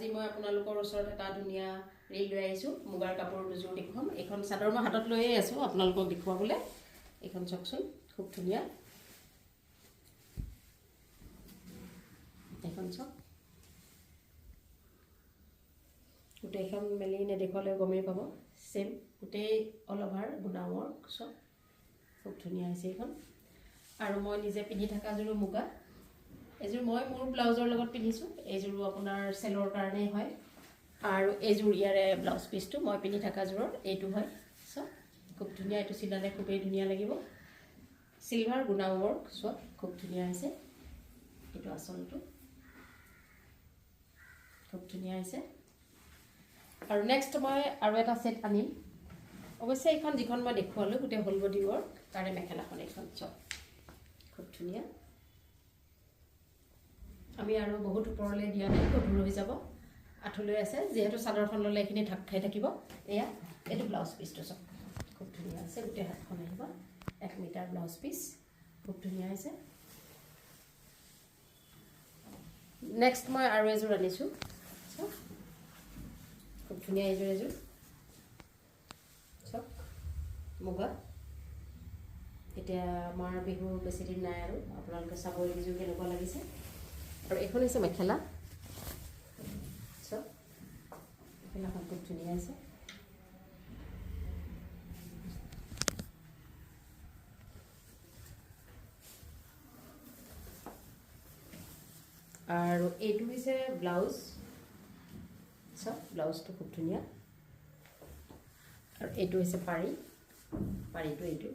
আজি মই আপোনালোকৰ ওচৰত এটা ধুনীয়া ৰীল লৈ আহিছোঁ মুগাৰ কাপোৰ দুযোৰ দেখুৱাম এইখন চাদৰ মই হাতত লৈয়ে আছোঁ আপোনালোকক দেখুৱাবলৈ এইখন চাওকচোন খুব ধুনীয়া এইখন চাওক গোটেইখন মেলি নেদেখুৱালে গমেই পাব সেম গোটেই অল অভাৰ গুণা ৱৰ্ক চব খুব ধুনীয়া হৈছে এইখন আৰু মই নিজে পিন্ধি থকা যোৰো মুগা এইযোৰ মই মোৰ ব্লাউজৰ লগত পিন্ধিছোঁ এইযোৰো আপোনাৰ চেলৰ কাৰণেই হয় আৰু এইযোৰ ইয়াৰে ব্লাউজ পিচটো মই পিন্ধি থকা যোৰৰ এইটো হয় চব খুব ধুনীয়া এইটো চিলালে খুবেই ধুনীয়া লাগিব সিলভাৰ গুণা ৱৰ্ক চব খুব ধুনীয়া হৈছে এইটো আচলটো খুব ধুনীয়া হৈছে আৰু নেক্সট মই আৰু এটা সেট আনিম অৱশ্যে এইখন যিখন মই দেখুৱালোঁ গোটেই হোল বডি ৱৰ্ক তাৰে মেখেলাখন এইখন চব খুব ধুনীয়া আমি আৰু বহুত ওপৰলৈ দিয়া নাই গধুৰ হৈ যাব আঁঠুলৈ আছে যিহেতু চাদৰখন ল'লে এইখিনি ঢাক খাই থাকিব এয়া এইটো ব্লাউজ পিচটো চব খুব ধুনীয়া আছে গোটেই হাতখন আহিব 1 মিটাৰ ব্লাউজ পিচ খুব ধুনীয়া হৈছে নেক্সট মই আৰু এযোৰ আনিছোঁ খুব ধুনীয়া এযোৰ চব মুগা এতিয়া আমাৰ বিহু বেছিদিন নাই আৰু আপোনালোকে চাব এইযোৰ কেনেকুৱা লাগিছে আৰু এইখন হৈছে মেখেলা চব মেখেলাখন খুব ধুনীয়া হৈছে আৰু এইটো হৈছে ব্লাউজ চব ব্লাউজটো খুব ধুনীয়া আৰু এইটো হৈছে পাৰীটো এইটো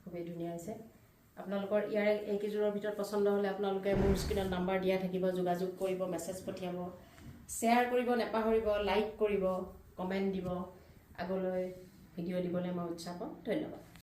খুবেই ধুনীয়া হৈছে আপোনালোকৰ ইয়াৰে এইকেইযোৰৰ ভিতৰত পচন্দ হ'লে আপোনালোকে মোৰ স্ক্ৰীনত নাম্বাৰ দিয়া থাকিব যোগাযোগ কৰিব মেছেজ পঠিয়াব শ্বেয়াৰ কৰিব নেপাহৰিব লাইক কৰিব কমেণ্ট দিব আগলৈ ভিডিঅ' দিবলৈ মই উৎসাহ পাম ধন্যবাদ